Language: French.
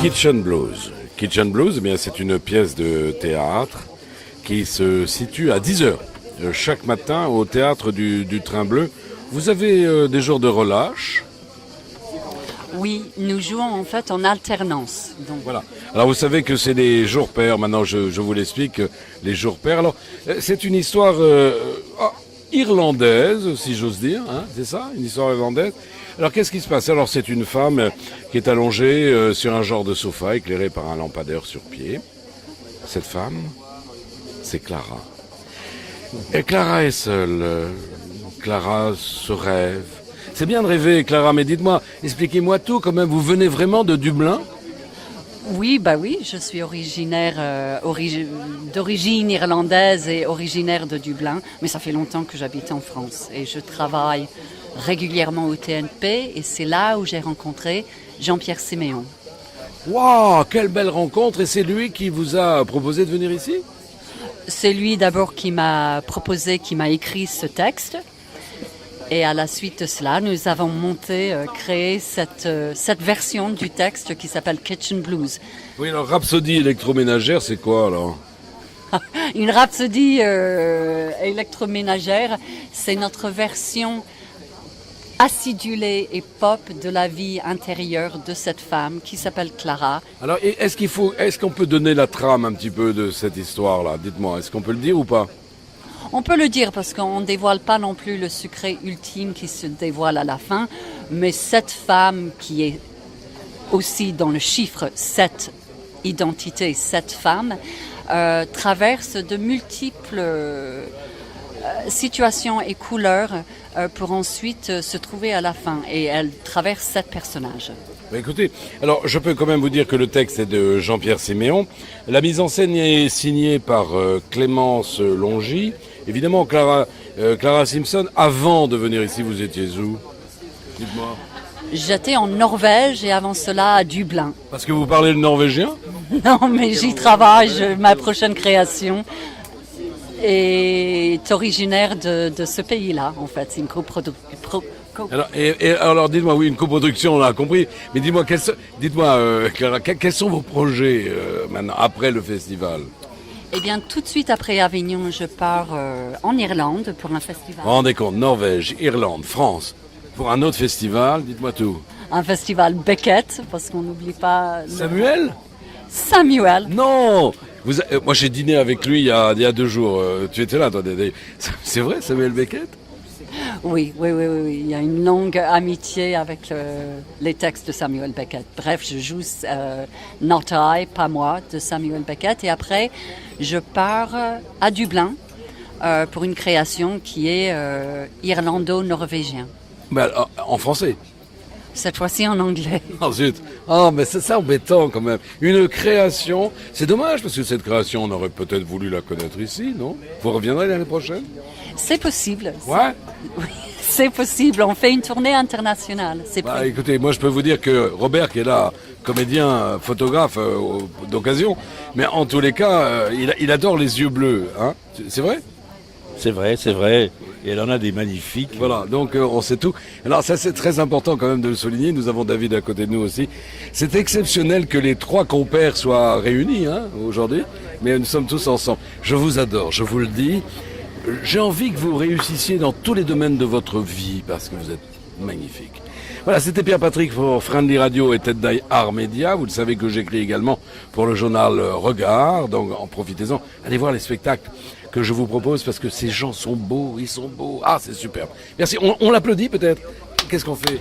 Kitchen Blues. Kitchen Blues, eh bien, c'est une pièce de théâtre qui se situe à 10h chaque matin au théâtre du Train Bleu. Vous avez des jours de relâche. Oui, nous jouons en fait en alternance. Donc. Voilà. Alors vous savez que c'est les jours pairs. Maintenant, je vous l'explique, les jours pairs. Alors, c'est une histoire irlandaise, si j'ose dire. Hein, c'est ça, une histoire irlandaise. Alors, qu'est-ce qui se passe? Alors, c'est une femme qui est allongée sur un genre de sofa éclairé par un lampadaire sur pied. Cette femme, c'est Clara. Et Clara est seule. Clara se rêve. C'est bien de rêver, Clara, mais dites-moi, expliquez-moi tout quand même. Vous venez vraiment de Dublin? Oui, je suis originaire d'origine irlandaise et originaire de Dublin, mais ça fait longtemps que j'habite en France et je travaille régulièrement au TNP et c'est là où j'ai rencontré Jean-Pierre Siméon. Waouh, quelle belle rencontre! Et c'est lui qui vous a proposé de venir ici? C'est lui d'abord qui m'a écrit ce texte. Et à la suite de cela, nous avons créé cette version du texte qui s'appelle Kitchen Blues. Oui, alors rhapsodie électroménagère, c'est quoi alors? Une rhapsodie électroménagère, c'est notre version acidulée et pop de la vie intérieure de cette femme qui s'appelle Clara. Alors, est-ce qu'on peut donner la trame un petit peu de cette histoire-là? Dites-moi, est-ce qu'on peut le dire ou pas? On peut le dire parce qu'on ne dévoile pas non plus le secret ultime qui se dévoile à la fin, mais cette femme qui est aussi dans le chiffre 7, identité 7 femmes, traverse de multiples situations et couleurs pour ensuite se trouver à la fin. Et elle traverse 7 personnages. Écoutez, alors je peux quand même vous dire que le texte est de Jean-Pierre Siméon. La mise en scène est signée par Clémence Longy. Évidemment, Clara Simpson, avant de venir ici, vous étiez où? Dites-moi. J'étais en Norvège et avant cela à Dublin. Parce que vous parlez le norvégien? Non, mais j'y travaille. Ma prochaine création est originaire de ce pays-là, en fait. C'est une coproduction. Alors dites-moi, oui, une coproduction, on l'a compris. Mais dites-moi, Clara, quels sont vos projets maintenant, après le festival? Eh bien, tout de suite après Avignon, je pars en Irlande pour un festival. Vous vous rendez compte, Norvège, Irlande, France, pour un autre festival, dites-moi tout. Un festival Beckett, parce qu'on n'oublie pas... Samuel. Non. Moi, j'ai dîné avec lui il y a 2 jours. Tu étais là, toi. C'est vrai, Samuel Beckett? Oui. Il y a une longue amitié avec les textes de Samuel Beckett. Bref, je joue Not I, pas moi, de Samuel Beckett. Et après, je pars à Dublin pour une création qui est irlando-norvégien. Mais en français? Cette fois-ci en anglais. Oh zut. Oh, mais c'est ça embêtant quand même. Une création. C'est dommage parce que cette création, on aurait peut-être voulu la connaître ici, non? Vous reviendrez l'année prochaine? C'est possible. Ouais? Oui, c'est possible. On fait une tournée internationale. Écoutez, moi je peux vous dire que Robert, qui est là, comédien, photographe d'occasion, mais en tous les cas, il adore les yeux bleus. Hein? C'est vrai? C'est vrai. Et elle en a des magnifiques. Voilà, donc on sait tout. Alors ça c'est très important quand même de le souligner. Nous avons David à côté de nous aussi. C'est exceptionnel que les 3 compères soient réunis aujourd'hui, mais nous sommes tous ensemble. Je vous adore, je vous le dis. J'ai envie que vous réussissiez dans tous les domaines de votre vie parce que vous êtes magnifique. Voilà, c'était Pierre-Patrick pour Friendly Radio et Tête d'Aille Art Média. Vous le savez que j'écris également pour le journal Regard, donc en profitez-en. Allez voir les spectacles que je vous propose parce que ces gens sont beaux, ils sont beaux. Ah, c'est superbe. Merci. On l'applaudit peut-être? Qu'est-ce qu'on fait?